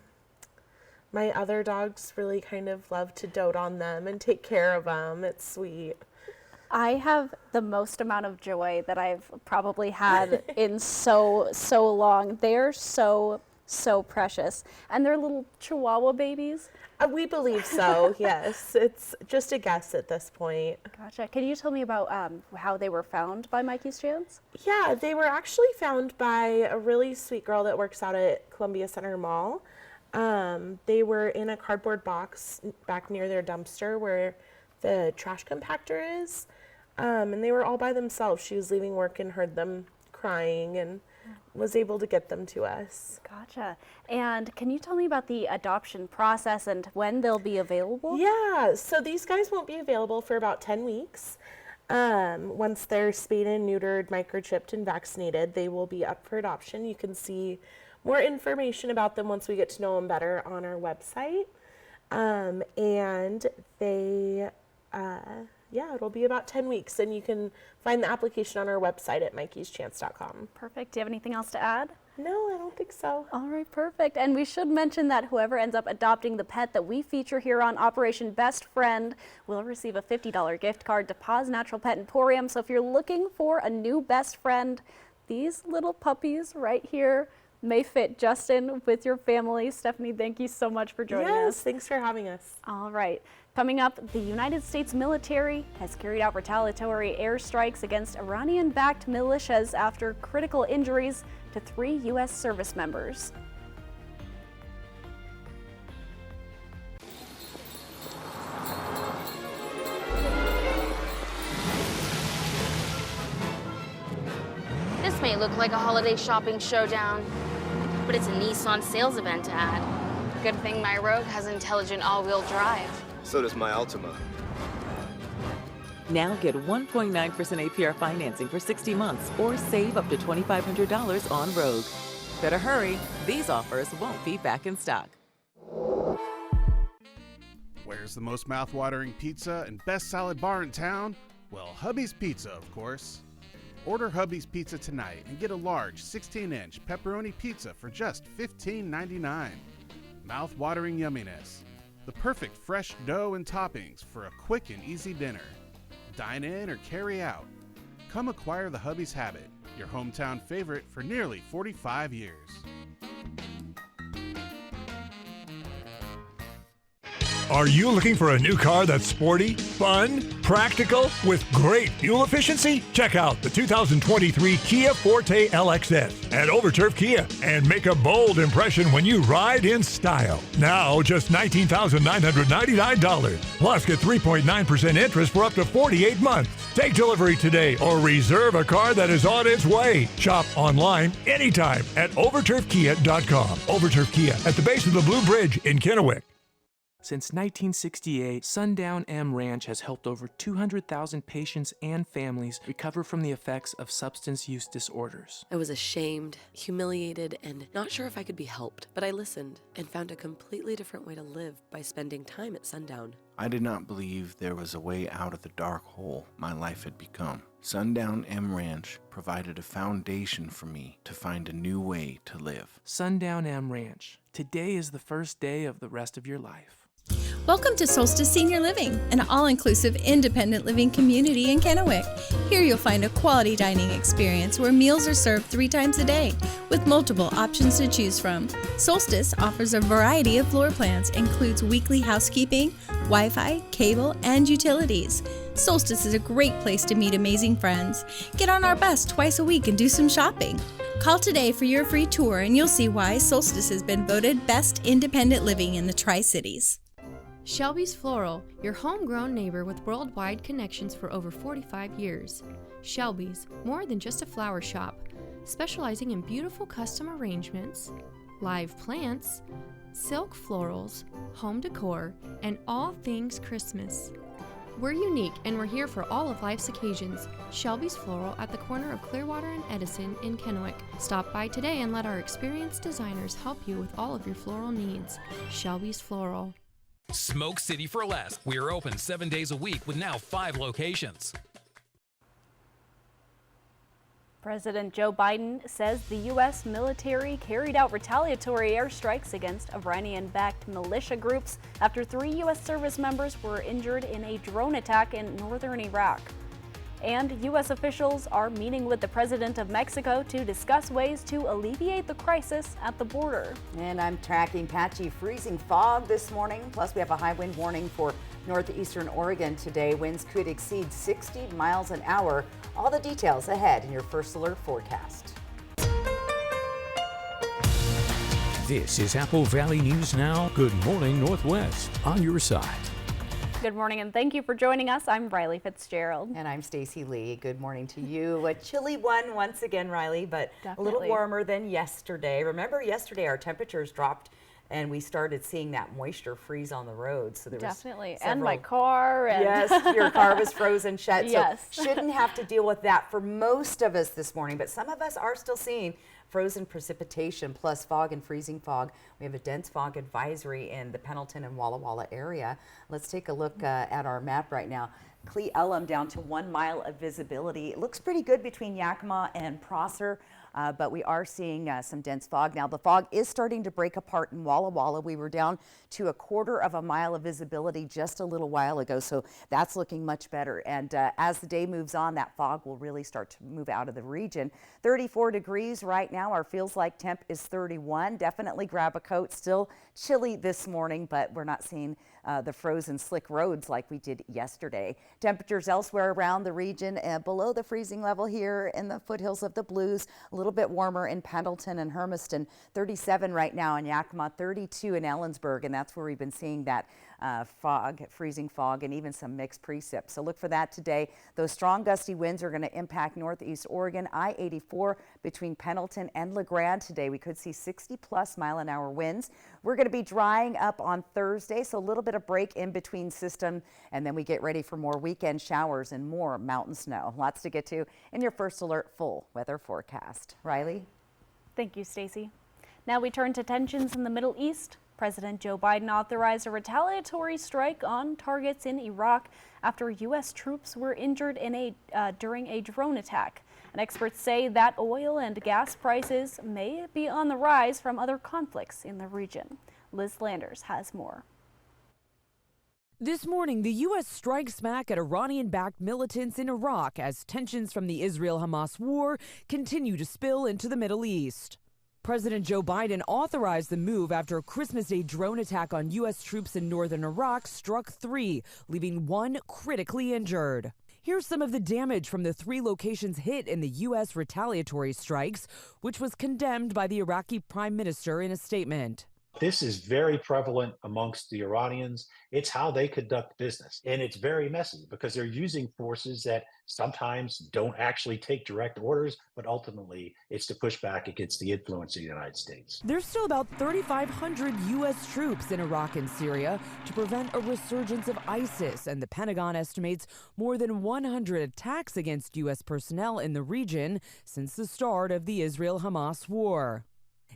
other dogs really kind of love to dote on them and take care of them. It's sweet. I have the most amount of joy that I've probably had in so long. They're so precious. And they're little Chihuahua babies? We believe so, yes. It's just a guess at this point. Gotcha. Can you tell me about how they were found by Mikey's Chance? Yeah, they were actually found by a really sweet girl that works out at Columbia Center Mall. They were in a cardboard box back near their dumpster where the trash compactor is. And they were all by themselves. She was leaving work and heard them crying and was able to get them to us. Gotcha. And can you tell me about the adoption process and when they'll be available? Yeah, so these guys won't be available for about 10 weeks. Once they're spayed and neutered, microchipped, and vaccinated, they will be up for adoption. You can see more information about them once we get to know them better on our website. And they... yeah, it'll be about 10 weeks, and you can find the application on our website at mikeyschance.com. Perfect. Do you have anything else to add? No, I don't think so. All right, perfect. And we should mention that whoever ends up adopting the pet that we feature here on Operation Best Friend will receive a $50 gift card to Paws Natural Pet Emporium. So if you're looking for a new best friend, these little puppies right here may fit just in with your family. Stephanie, thank you so much for joining us. Yes, thanks for having us. All right. Coming up, the United States military has carried out retaliatory airstrikes against Iranian-backed militias after critical injuries to 3 U.S. service members. This may look like a holiday shopping showdown, but it's a Nissan sales event ad. Good thing my Rogue has intelligent all-wheel drive. So does my Altima. Now get 1.9% APR financing for 60 months or save up to $2,500 on Rogue. Better hurry, these offers won't be back in stock. Where's the most mouth-watering pizza and best salad bar in town? Well, Hubby's Pizza, of course. Order Hubby's Pizza tonight and get a large 16-inch pepperoni pizza for just $15.99. Mouth-watering yumminess. The perfect fresh dough and toppings for a quick and easy dinner. Dine in or carry out. Come acquire the Hubby's Habit, your hometown favorite for nearly 45 years. Are you looking for a new car that's sporty, fun, practical, with great fuel efficiency? Check out the 2023 Kia Forte LXS at Overturf Kia and make a bold impression when you ride in style. Now just $19,999. Plus get 3.9% interest for up to 48 months. Take delivery today or reserve a car that is on its way. Shop online anytime at overturfkia.com. Overturf Kia at the base of the Blue Bridge in Kennewick. Since 1968, Sundown M Ranch has helped over 200,000 patients and families recover from the effects of substance use disorders. I was ashamed, humiliated, and not sure if I could be helped, but I listened and found a completely different way to live by spending time at Sundown. I did not believe there was a way out of the dark hole my life had become. Sundown M Ranch provided a foundation for me to find a new way to live. Sundown M Ranch. Today is the first day of the rest of your life. Welcome to Solstice Senior Living, an all-inclusive independent living community in Kennewick. Here you'll find a quality dining experience where meals are served 3 times a day with multiple options to choose from. Solstice offers a variety of floor plans, includes weekly housekeeping, Wi-Fi, cable, and utilities. Solstice is a great place to meet amazing friends. Get on our bus twice a week and do some shopping. Call today for your free tour and you'll see why Solstice has been voted Best Independent Living in the Tri-Cities. Shelby's Floral, your homegrown neighbor with worldwide connections for over 45 years. Shelby's, more than just a flower shop, specializing in beautiful custom arrangements, live plants, silk florals, home decor, and all things Christmas. We're unique and we're here for all of life's occasions. Shelby's Floral at the corner of Clearwater and Edison in Kennewick. Stop by today and let our experienced designers help you with all of your floral needs. Shelby's Floral. Smoke City for Less. We are open 7 days a week with now 5 locations. President Joe Biden says the U.S. military carried out retaliatory airstrikes against Iranian-backed militia groups after 3 U.S. service members were injured in a drone attack in northern Iraq. And U.S. officials are meeting with the president of Mexico to discuss ways to alleviate the crisis at the border. And I'm tracking patchy freezing fog this morning. Plus, we have a high wind warning for northeastern Oregon today. Winds could exceed 60 miles an hour. All the details ahead in your First Alert forecast. This is Apple Valley News Now. Good morning, Northwest. On your side. Good morning and thank you for joining us. I'm Riley Fitzgerald. And I'm Stacy Lee. Good morning to you. A chilly one once again, Riley, but Definitely. A little warmer than yesterday. Remember yesterday our temperatures dropped and we started seeing that moisture freeze on the road. So there Definitely. was And my car. And yes, your car was frozen shut. Yes. So shouldn't have to deal with that for most of us this morning, but some of us are still seeing frozen precipitation plus fog and freezing fog. We have a dense fog advisory in the Pendleton and Walla Walla area. Let's take a look at our map right now. Cle Elum down to 1 mile of visibility. It looks pretty good between Yakima and Prosser. But we are seeing some dense fog. Now the fog is starting to break apart in Walla Walla. We were down to 1/4 of a mile of visibility just a little while ago, so that's looking much better. And as the day moves on, that fog will really start to move out of the region. 34 degrees right now. Our feels like temp is 31. Definitely grab a coat. Still chilly this morning, but we're not seeing the frozen slick roads like we did yesterday. Temperatures elsewhere around the region below the freezing level here in the foothills of the Blues. A little bit warmer in Pendleton and Hermiston. 37 right now in Yakima, 32 in Ellensburg, and that's where we've been seeing that fog, freezing fog, and even some mixed precip. So look for that today. Those strong gusty winds are going to impact northeast Oregon. I-84 between Pendleton and LeGrand today. We could see 60+ mile-an-hour winds. We're going to be drying up on Thursday, so a little bit of break in between system, and then we get ready for more weekend showers and more mountain snow. Lots to get to in your First Alert full weather forecast. Riley? Thank you, Stacey. Now we turn to tensions in the Middle East. President Joe Biden authorized a retaliatory strike on targets in Iraq after U.S. troops were injured during a drone attack. And experts say that oil and gas prices may be on the rise from other conflicts in the region. Liz Landers has more. This morning, the U.S. strikes back at Iranian-backed militants in Iraq as tensions from the Israel-Hamas war continue to spill into the Middle East. President Joe Biden authorized the move after a Christmas Day drone attack on U.S. troops in northern Iraq struck 3, leaving 1 critically injured. Here's some of the damage from the 3 locations hit in the U.S. retaliatory strikes, which was condemned by the Iraqi prime minister in a statement. This is very prevalent amongst the Iranians. It's how they conduct business. And it's very messy because they're using forces that sometimes don't actually take direct orders, but ultimately it's to push back against the influence of the United States. There's still about 3,500 U.S. troops in Iraq and Syria to prevent a resurgence of ISIS, and the Pentagon estimates more than 100 attacks against U.S. personnel in the region since the start of the Israel-Hamas war.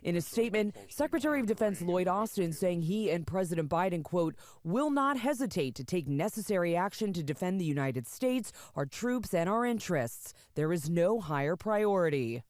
In a statement, Secretary of Defense Lloyd Austin saying he and President Biden, quote, will not hesitate to take necessary action to defend the United States, our troops, and our interests. There is no higher priority.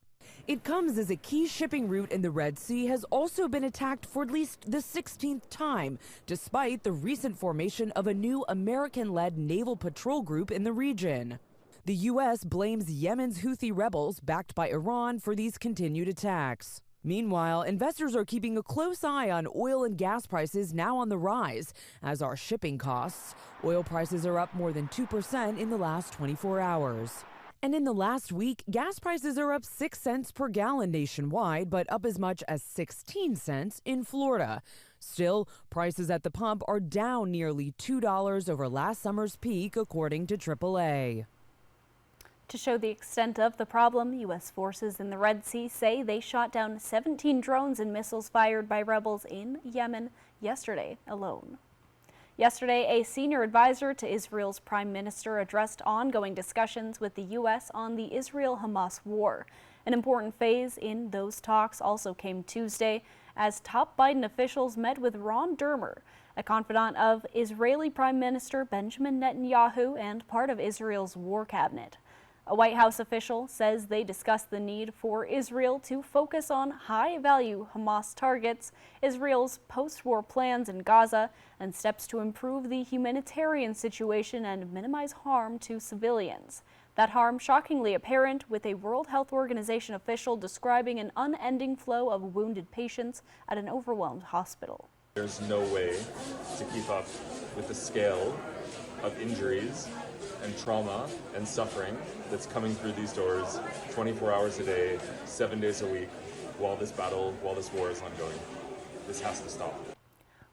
It comes as a key shipping route in the Red Sea has also been attacked for at least the 16th time, despite the recent formation of a new American-led naval patrol group in the region. The U.S. blames Yemen's Houthi rebels, backed by Iran, for these continued attacks. Meanwhile, investors are keeping a close eye on oil and gas prices now on the rise, as are shipping costs. Oil prices are up more than 2% in the last 24 hours. And in the last week, gas prices are up 6 cents per gallon nationwide, but up as much as 16 cents in Florida. Still, prices at the pump are down nearly $2 over last summer's peak, according to AAA. To show the extent of the problem, U.S. forces in the Red Sea say they shot down 17 drones and missiles fired by rebels in Yemen yesterday alone. Yesterday, a senior advisor to Israel's prime minister addressed ongoing discussions with the U.S. on the Israel-Hamas war. An important phase in those talks also came Tuesday as top Biden officials met with Ron Dermer, a confidant of Israeli Prime Minister Benjamin Netanyahu and part of Israel's war cabinet. A White House official says they discussed the need for Israel to focus on high-value Hamas targets, Israel's post-war plans in Gaza, and steps to improve the humanitarian situation and minimize harm to civilians. That harm shockingly apparent, with a World Health Organization official describing an unending flow of wounded patients at an overwhelmed hospital. There's no way to keep up with the scale of injuries and trauma and suffering that's coming through these doors 24 hours a day, 7 days a week, while this war is ongoing. This has to stop.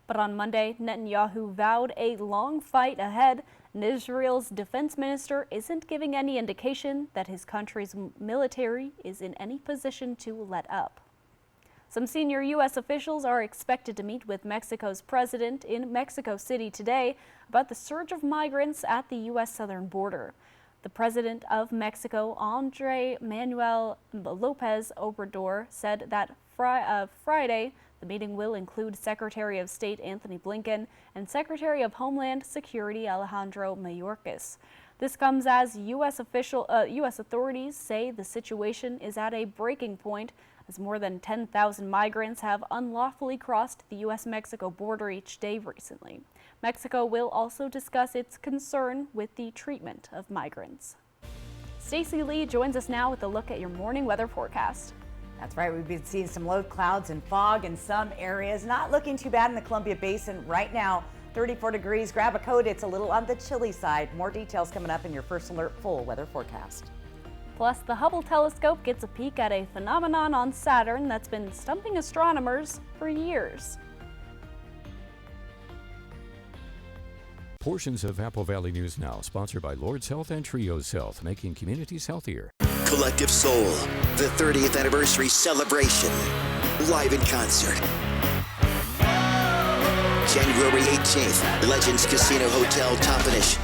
But on Monday, Netanyahu vowed a long fight ahead, and Israel's defense minister isn't giving any indication that his country's military is in any position to let up. Some senior U.S. officials are expected to meet with Mexico's president in Mexico City today about the surge of migrants at the U.S. southern border. The president of Mexico, Andrés Manuel López Obrador, said that Friday the meeting will include Secretary of State Antony Blinken and Secretary of Homeland Security Alejandro Mayorkas. This comes as U.S. authorities say the situation is at a breaking point, as more than 10,000 migrants have unlawfully crossed the U.S.-Mexico border each day recently. Mexico will also discuss its concern with the treatment of migrants. Stacey Lee joins us now with a look at your morning weather forecast. That's right, we've been seeing some low clouds and fog in some areas. Not looking too bad in the Columbia Basin right now. 34 degrees. Grab a coat. It's a little on the chilly side. More details coming up in your First Alert full weather forecast. Plus, the Hubble telescope gets a peek at a phenomenon on Saturn that's been stumping astronomers for years. Portions of Apple Valley News Now, sponsored by Lord's Health and Trios Health, making communities healthier. Collective Soul, the 30th anniversary celebration, live in concert. January 18th, Legends Casino Hotel, Toppenish.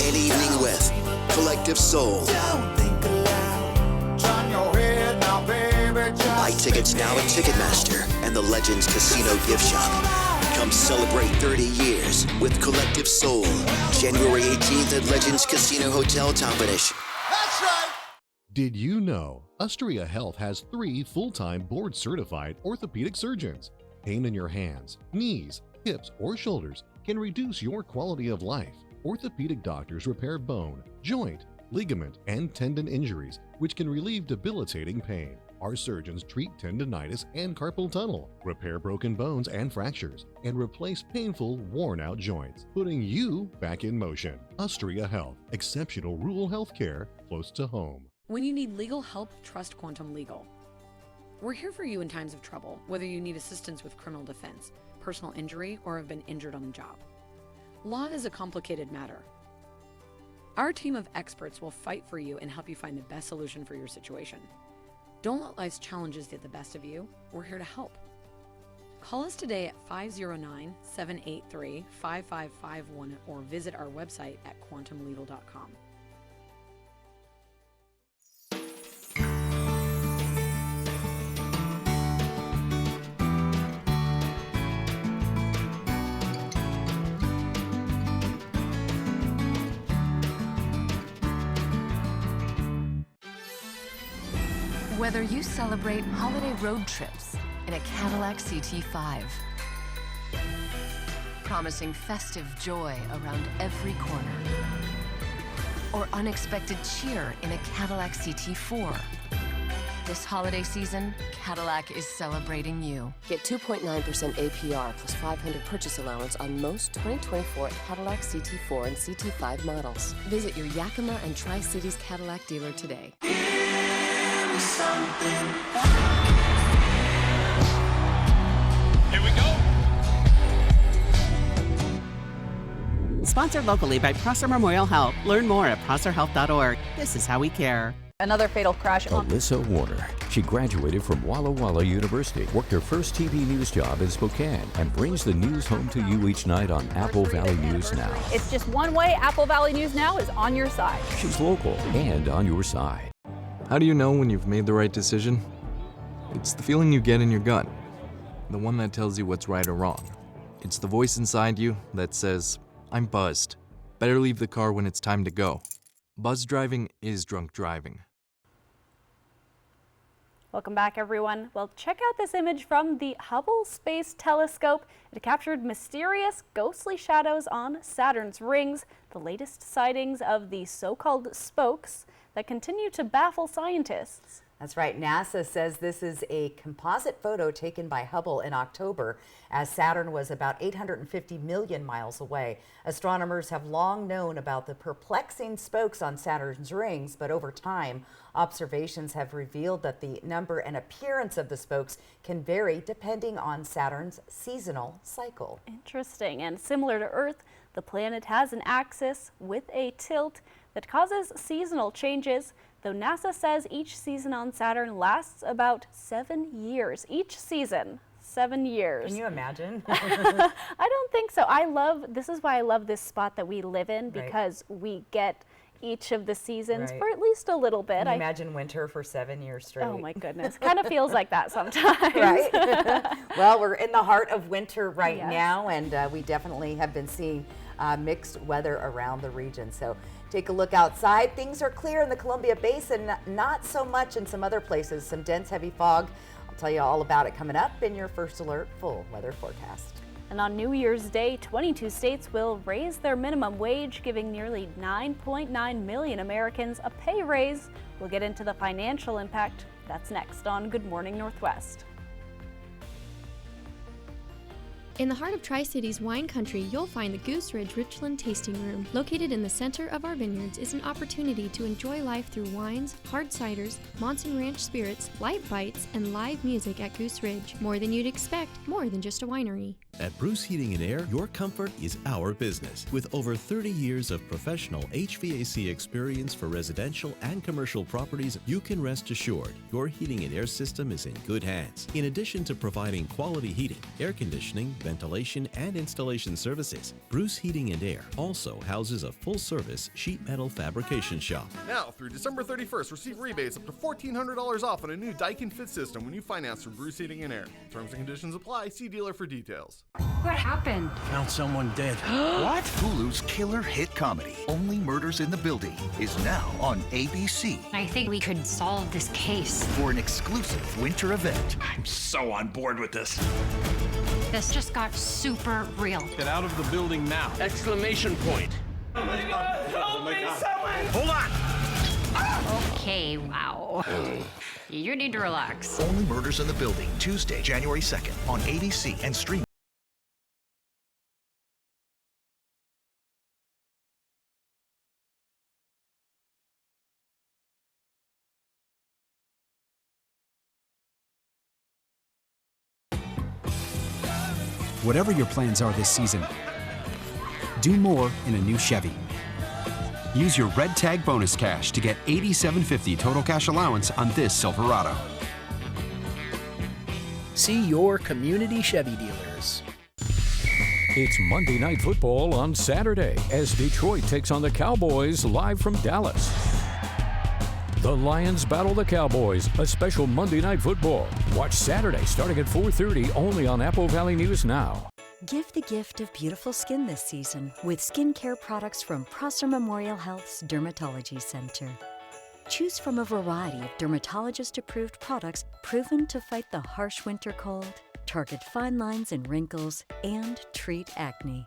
An evening with Collective Soul. Buy tickets now at Ticketmaster and the Legends Casino gift shop. Come celebrate 30 years with Collective Soul. January 18th at Legends Casino Hotel Toppenish. Did you know Ustria Health has 3 full-time board-certified orthopedic surgeons? Pain in your hands, knees, hips, or shoulders can reduce your quality of life. Orthopedic doctors repair bone, joint, ligament, and tendon injuries, which can relieve debilitating pain. Our surgeons treat tendonitis and carpal tunnel, repair broken bones and fractures, and replace painful, worn-out joints, putting you back in motion. Ustria Health, exceptional rural health care close to home. When you need legal help, trust Quantum Legal. We're here for you in times of trouble, whether you need assistance with criminal defense, personal injury, or have been injured on the job. Law is a complicated matter. Our team of experts will fight for you and help you find the best solution for your situation. Don't let life's challenges get the best of you. We're here to help. Call us today at 509-783-5551 or visit our website at quantumlegal.com. Whether you celebrate holiday road trips in a Cadillac CT5, promising festive joy around every corner, or unexpected cheer in a Cadillac CT4, this holiday season, Cadillac is celebrating you. Get 2.9% APR plus 500 purchase allowance on most 2024 Cadillac CT4 and CT5 models. Visit your Yakima and Tri-Cities Cadillac dealer today. Here we go. Sponsored locally by Prosser Memorial Health. Learn more at prosserhealth.org. This is how we care. Another fatal crash on Alyssa Warner. She graduated from Walla Walla University, worked her first TV news job in Spokane, and brings the news home to you each night on Apple Valley News Now. It's just one way Apple Valley News Now is on your side. She's local and on your side. How do you know when you've made the right decision? It's the feeling you get in your gut, the one that tells you what's right or wrong. It's the voice inside you that says, I'm buzzed. Better leave the car when it's time to go. Buzz driving is drunk driving. Welcome back, everyone. Well, check out this image from the Hubble Space Telescope. It captured mysterious, ghostly shadows on Saturn's rings, the latest sightings of the so-called spokes that continue to baffle scientists. That's right. NASA says this is a composite photo taken by Hubble in October as Saturn was about 850 million miles away. Astronomers have long known about the perplexing spokes on Saturn's rings, but over time, observations have revealed that the number and appearance of the spokes can vary depending on Saturn's seasonal cycle. Interesting. And similar to Earth, the planet has an axis with a tilt that causes seasonal changes, though NASA says each season on Saturn lasts about 7 years. Each season, 7 years. Can you imagine? I don't think so. This is why I love this spot that we live in, because we get each of the seasons for at least a little bit. Can you imagine winter for 7 years straight? Oh my goodness, kind of feels like that sometimes. Right? Well, we're in the heart of winter right now, and we definitely have been seeing mixed weather around the region. So take a look outside. Things are clear in the Columbia Basin, not so much in some other places. Some dense, heavy fog. I'll tell you all about it coming up in your First Alert full weather forecast. And on New Year's Day, 22 states will raise their minimum wage, giving nearly 9.9 million Americans a pay raise. We'll get into the financial impact. That's next on Good Morning Northwest. In the heart of Tri-Cities wine country, you'll find the Goose Ridge Richland Tasting Room. Located in the center of our vineyards is an opportunity to enjoy life through wines, hard ciders, Monson Ranch spirits, light bites, and live music at Goose Ridge. More than you'd expect, more than just a winery. At Bruce Heating and Air, your comfort is our business. With over 30 years of professional HVAC experience for residential and commercial properties, you can rest assured your heating and air system is in good hands. In addition to providing quality heating, air conditioning, ventilation, and installation services, Bruce Heating and Air also houses a full-service sheet metal fabrication shop. Now, through December 31st, receive rebates up to $1,400 off on a new Daikin Fit system when you finance through Bruce Heating and Air. Terms and conditions apply. See dealer for details. What happened? Found someone dead. What? Hulu's killer hit comedy, Only Murders in the Building, is now on ABC. I think we could solve this case. For an exclusive winter event. I'm so on board with this. This just got super real. Get out of the building now. Exclamation point. Oh my God! Help me, Hold on! Okay, wow. You need to relax. Only Murders in the Building, Tuesday, January 2nd on ABC and stream. Whatever your plans are this season, do more in a new Chevy. Use your Red Tag bonus cash to get $87.50 total cash allowance on this Silverado. See your community Chevy dealers. It's Monday Night Football on Saturday as Detroit takes on the Cowboys live from Dallas. The Lions battle the Cowboys, a special Monday Night Football. Watch Saturday starting at 4:30 only on Apple Valley News Now. Give the gift of beautiful skin this season with skincare products from Prosser Memorial Health's Dermatology Center. Choose from a variety of dermatologist-approved products proven to fight the harsh winter cold, target fine lines and wrinkles, and treat acne.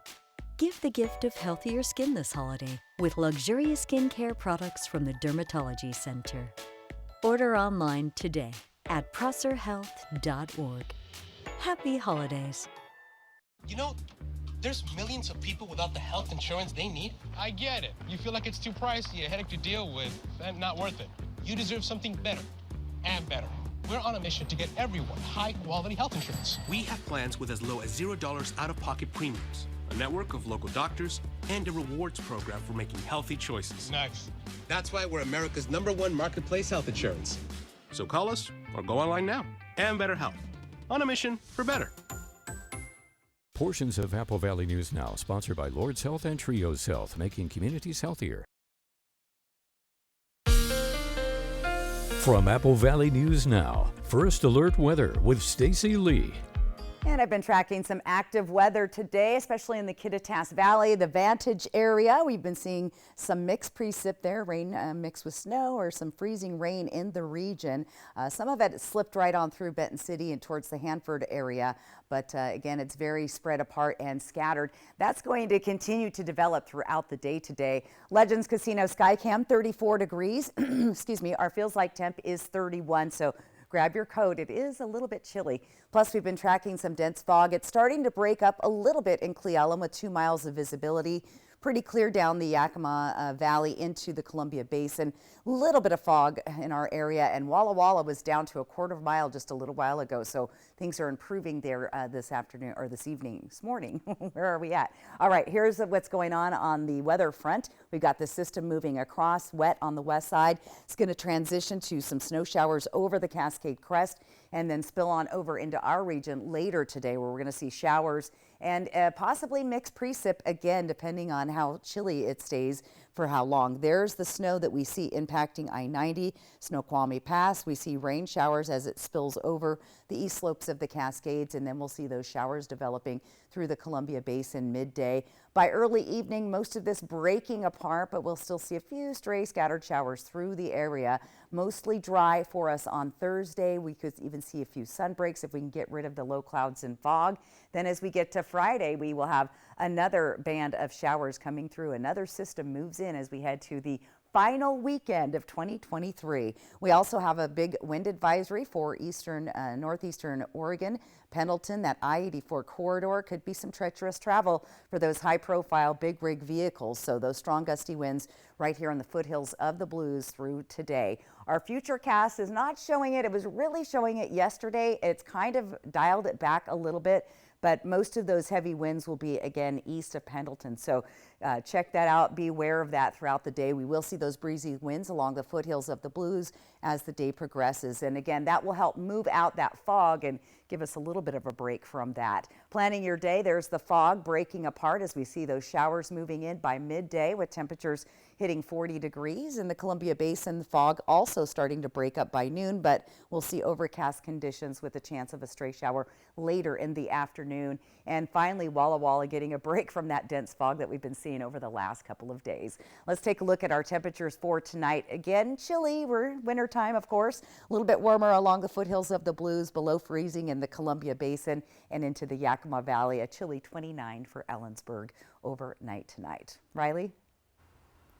Give the gift of healthier skin this holiday with luxurious skincare products from the Dermatology Center. Order online today at prosserhealth.org. Happy holidays. You know, there's millions of people without the health insurance they need. I get it. You feel like it's too pricey, a headache to deal with, and not worth it. You deserve something better and better. We're on a mission to get everyone high-quality health insurance. We have plans with as low as $0 out-of-pocket premiums, a network of local doctors, and a rewards program for making healthy choices. Nice. That's why we're America's #1 marketplace health insurance. So call us or go online now. And Better Health. On a mission for better. Portions of Apple Valley News Now, sponsored by Lord's Health and Trios Health, making communities healthier. From Apple Valley News Now, First Alert Weather with Stacy Lee. And I've been tracking some active weather today, especially in the Kittitas Valley, the Vantage area. We've been seeing some mixed precip there, rain mixed with snow or some freezing rain in the region. Some of it slipped right on through Benton City and towards the Hanford area. But again, it's very spread apart and scattered. That's going to continue to develop throughout the day today. Legends Casino Skycam, 34 degrees. Excuse me, our feels like temp is 31. So grab your coat. It is a little bit chilly. Plus, we've been tracking some dense fog. It's starting to break up a little bit in Cle Elum with 2 miles of visibility. Pretty clear down the Yakima Valley into the Columbia Basin. Little bit of fog in our area, and Walla Walla was down to a quarter mile just a little while ago. So things are improving there this afternoon or this morning. Where are we at? All right, here's what's going on the weather front. We've got the system moving across, wet on the west side. It's going to transition to some snow showers over the Cascade Crest and then spill on over into our region later today, where we're going to see showers and possibly mixed precip again, depending on how chilly it stays for how long. There's the snow that we see impacting I-90, Snoqualmie Pass. We see rain showers as it spills over the east slopes of the Cascades, and then we'll see those showers developing through the Columbia Basin midday. By early evening, most of this breaking apart, but we'll still see a few stray scattered showers through the area. Mostly dry for us on Thursday. We could even see a few sun breaks if we can get rid of the low clouds and fog. Then as we get to Friday, we will have another band of showers coming through. Another system moves in as we head to the final weekend of 2023. We also have a big wind advisory for northeastern Oregon. Pendleton, that I-84 corridor, could be some treacherous travel for those high-profile big rig vehicles. So those strong gusty winds right here on the foothills of the Blues through today. Our Futurecast is not showing it. It was really showing it yesterday. It's kind of dialed it back a little bit. but most of those heavy winds will be again east of Pendleton. So check that out. Be aware of that throughout the day. We will see those breezy winds along the foothills of the Blues as the day progresses. And again, that will help move out that fog and give us a little bit of a break from that. Planning your day, there's the fog breaking apart as we see those showers moving in by midday with temperatures hitting 40 degrees. In the Columbia Basin, the fog also starting to break up by noon, but we'll see overcast conditions with a chance of a stray shower later in the afternoon. And finally, Walla Walla getting a break from that dense fog that we've been seeing over the last couple of days. Let's take a look at our temperatures for tonight. Again, chilly. We're wintertime, of course. A little bit warmer along the foothills of the Blues, below freezing in the Columbia Basin and into the Yakima Valley. A chilly 29 for Ellensburg overnight tonight. Riley?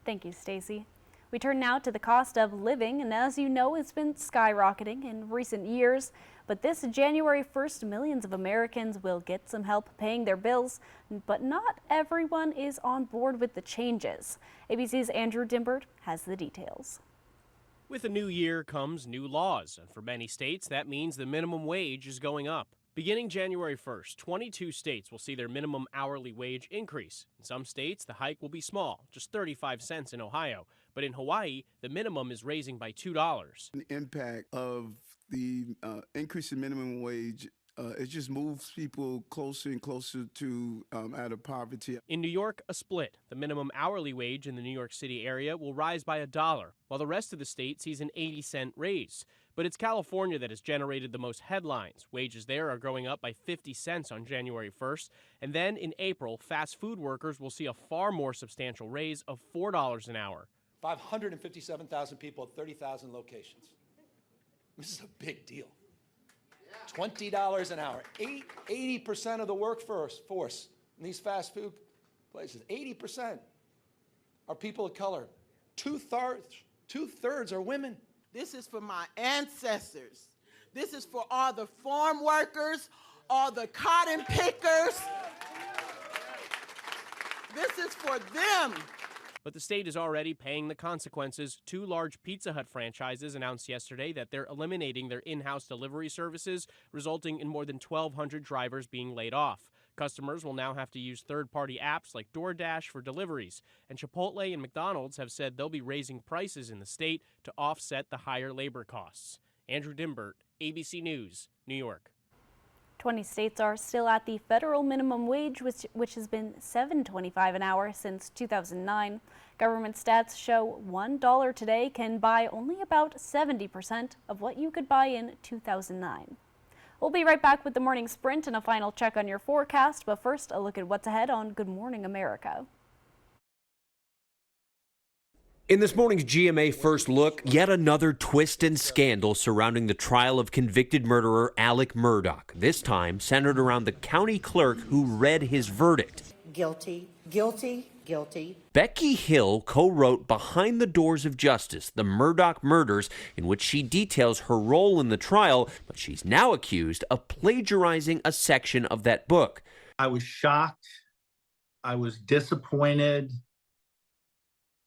Thank you, Stacy. We turn now to the cost of living, and as you know, it's been skyrocketing in recent years. But this January 1st, millions of Americans will get some help paying their bills, but not everyone is on board with the changes. ABC's Andrew Dimbert has the details. With a new year comes new laws, and for many states, that means the minimum wage is going up. Beginning January 1st, 22 states will see their minimum hourly wage increase. In some states, the hike will be small, just 35 cents in Ohio. But in Hawaii, the minimum is raising by $2. The impact of the increase in minimum wage, it just moves people closer and closer to out of poverty. In New York, a split. The minimum hourly wage in the New York City area will rise by $1, while the rest of the state sees an 80-cent raise. But it's California that has generated the most headlines. Wages there are going up by 50 cents on January 1st. And then in April, fast food workers will see a far more substantial raise of $4 an hour. 557,000 people at 30,000 locations. This is a big deal. $20 an hour. 80% of the workforce in these fast food places, 80% are people of color. Two-thirds are women. This is for my ancestors. This is for all the farm workers, all the cotton pickers. This is for them. But the state is already paying the consequences. 2 large Pizza Hut franchises announced yesterday that they're eliminating their in-house delivery services, resulting in more than 1,200 drivers being laid off. Customers will now have to use third-party apps like DoorDash for deliveries. And Chipotle and McDonald's have said they'll be raising prices in the state to offset the higher labor costs. Andrew Dimbert, ABC News, New York. 20 states are still at the federal minimum wage, which has been $7.25 an hour since 2009. Government stats show $1 today can buy only about 70% of what you could buy in 2009. We'll be right back with the morning sprint and a final check on your forecast, but first a look at what's ahead on Good Morning America. In this morning's GMA First Look, yet another twist and scandal surrounding the trial of convicted murderer Alec Murdaugh, this time centered around the county clerk who read his verdict. Guilty, guilty, guilty. Becky Hill co-wrote Behind the Doors of Justice, The Murdaugh Murders, in which she details her role in the trial, but she's now accused of plagiarizing a section of that book. I was shocked. I was disappointed.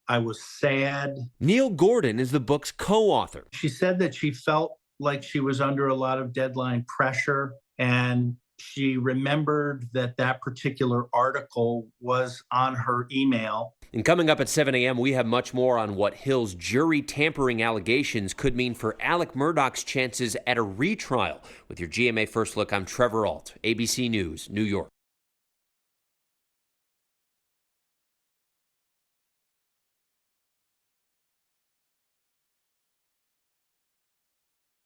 I was sad. Neil Gordon is the book's co-author. She said that she felt like she was under a lot of deadline pressure, and she remembered that that particular article was on her email. And coming up at 7 a.m., we have much more on what Hill's jury tampering allegations could mean for Alec Murdaugh's chances at a retrial. With your GMA First Look, I'm Trevor Ault, ABC News, New York.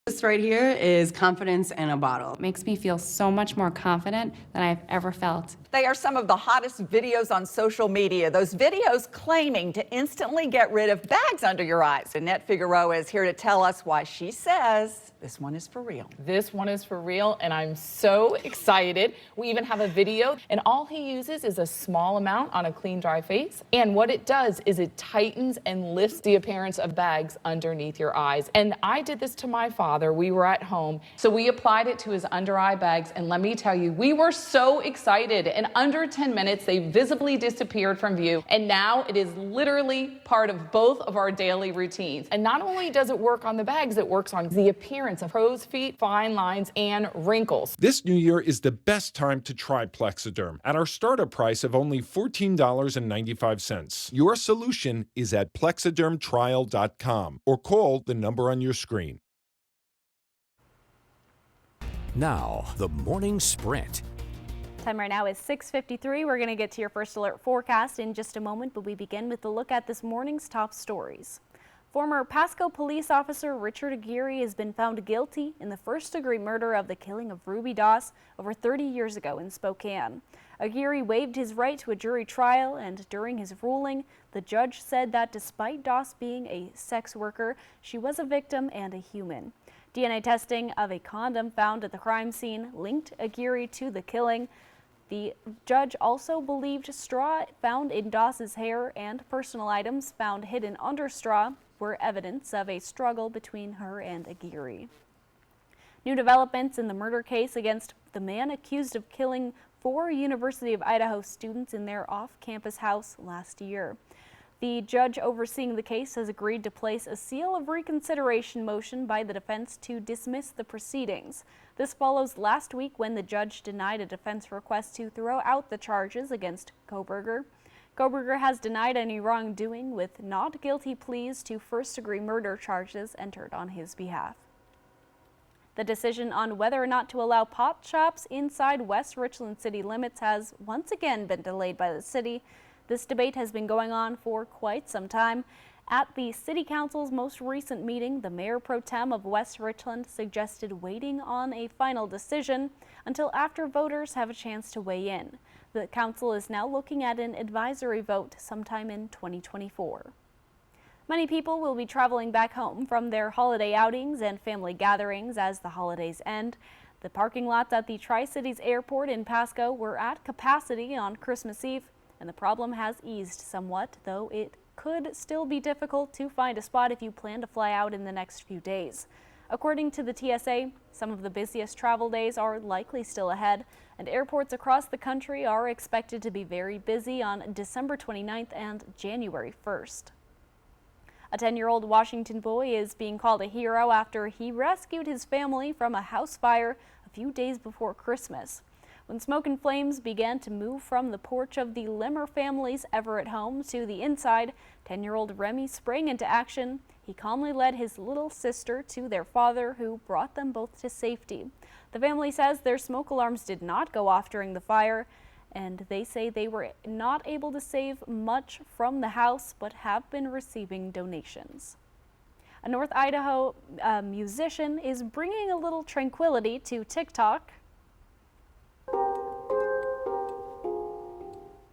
This right here is confidence in a bottle. It makes me feel so much more confident than I've ever felt. They are some of the hottest videos on social media. Those videos claiming to instantly get rid of bags under your eyes. Annette Figueroa is here to tell us why she says this one is for real. This one is for real, and I'm so excited. We even have a video, and all he uses is a small amount on a clean, dry face. And what it does is it tightens and lifts the appearance of bags underneath your eyes. And I did this to my father. We were at home, so we applied it to his under eye bags, and let me tell you, we were so excited. And In under 10 minutes, they visibly disappeared from view, and now it is literally part of both of our daily routines. And not only does it work on the bags, it works on the appearance of crow's feet, fine lines, and wrinkles. This new year is the best time to try Plexiderm at our startup price of only $14.95. Your solution is at plexidermtrial.com or call the number on your screen. Now, the morning sprint. Time right now is 6:53. We're going to get to your first alert forecast in just a moment, but we begin with a look at this morning's top stories. Former Pasco police officer Richard Aguirre has been found guilty in the first-degree murder of the killing of Ruby Doss over 30 years ago in Spokane. Aguirre waived his right to a jury trial, and during his ruling, the judge said that despite Doss being a sex worker, she was a victim and a human. DNA testing of a condom found at the crime scene linked Aguirre to the killing. The judge also believed straw found in Doss's hair and personal items found hidden under straw were evidence of a struggle between her and Aguirre. New developments in the murder case against the man accused of killing 4 University of Idaho students in their off-campus house last year. The judge overseeing the case has agreed to place a seal of reconsideration motion by the defense to dismiss the proceedings. This follows last week when the judge denied a defense request to throw out the charges against Kohberger. Kohberger has denied any wrongdoing with not guilty pleas to first-degree murder charges entered on his behalf. The decision on whether or not to allow pot shops inside West Richland city limits has once again been delayed by the city. This debate has been going on for quite some time. At the City Council's most recent meeting, the Mayor Pro Tem of West Richland suggested waiting on a final decision until after voters have a chance to weigh in. The council is now looking at an advisory vote sometime in 2024. Many people will be traveling back home from their holiday outings and family gatherings as the holidays end. The parking lots at the Tri-Cities Airport in Pasco were at capacity on Christmas Eve, and the problem has eased somewhat, though it could still be difficult to find a spot if you plan to fly out in the next few days. According to the TSA, some of the busiest travel days are likely still ahead, and airports across the country are expected to be very busy on December 29th and January 1st. A 10-year-old Washington boy is being called a hero after he rescued his family from a house fire a few days before Christmas. When smoke and flames began to move from the porch of the Limmer family's Everett home to the inside, 10-year-old Remy sprang into action. He calmly led his little sister to their father, who brought them both to safety. The family says their smoke alarms did not go off during the fire, and they say they were not able to save much from the house, but have been receiving donations. A North Idaho musician is bringing a little tranquility to TikTok.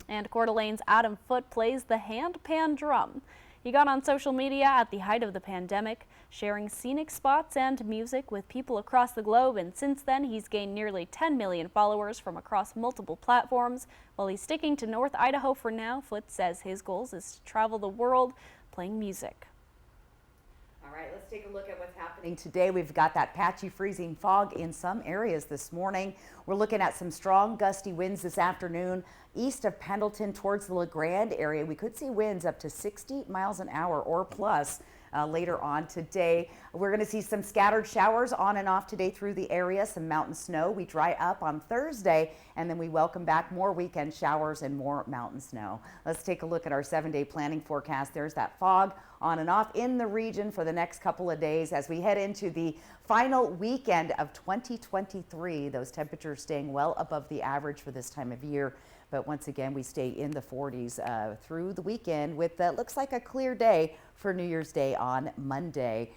And Coeur d'Alene's Adam Foote plays the handpan drum. He got on social media at the height of the pandemic, sharing scenic spots and music with people across the globe, and since then he's gained nearly 10 million followers from across multiple platforms. While he's sticking to North Idaho for now, Foote says his goal is to travel the world playing music. All right, let's take a look at what's happening today. We've got that patchy freezing fog in some areas this morning. We're looking at some strong gusty winds this afternoon east of Pendleton towards the LeGrand area. We could see winds up to 60 miles an hour or plus later on today. We're going to see some scattered showers on and off today through the area, some mountain snow. We dry up on Thursday, and then we welcome back more weekend showers and more mountain snow. Let's take a look at our 7-day planning forecast. There's that fog on and off in the region for the next couple of days as we head into the final weekend of 2023. Those temperatures staying well above the average for this time of year. But once again, we stay in the 40s through the weekend with looks like a clear day for New Year's Day on Monday.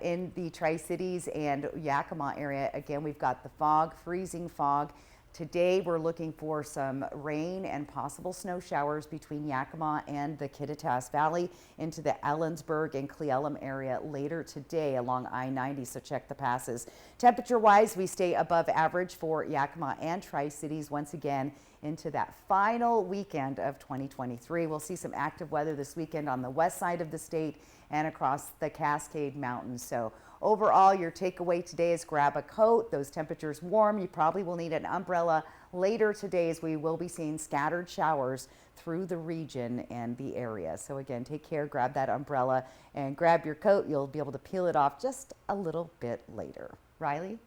In the Tri-Cities and Yakima area, again, we've got the fog, freezing fog. Today, we're looking for some rain and possible snow showers between Yakima and the Kittitas Valley into the Ellensburg and Cle Elum area later today along I-90, so check the passes. Temperature-wise, we stay above average for Yakima and Tri-Cities once again into that final weekend of 2023. We'll see some active weather this weekend on the west side of the state and across the Cascade Mountains. So overall, your takeaway today is grab a coat. Those temperatures warm. You probably will need an umbrella later today as we will be seeing scattered showers through the region and the area. So again, take care, grab that umbrella and grab your coat. You'll be able to peel it off just a little bit later. Riley?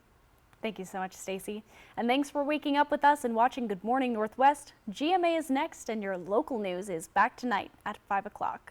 Thank you so much, Stacy. And thanks for waking up with us and watching Good Morning Northwest. GMA is next, and your local news is back tonight at 5 o'clock.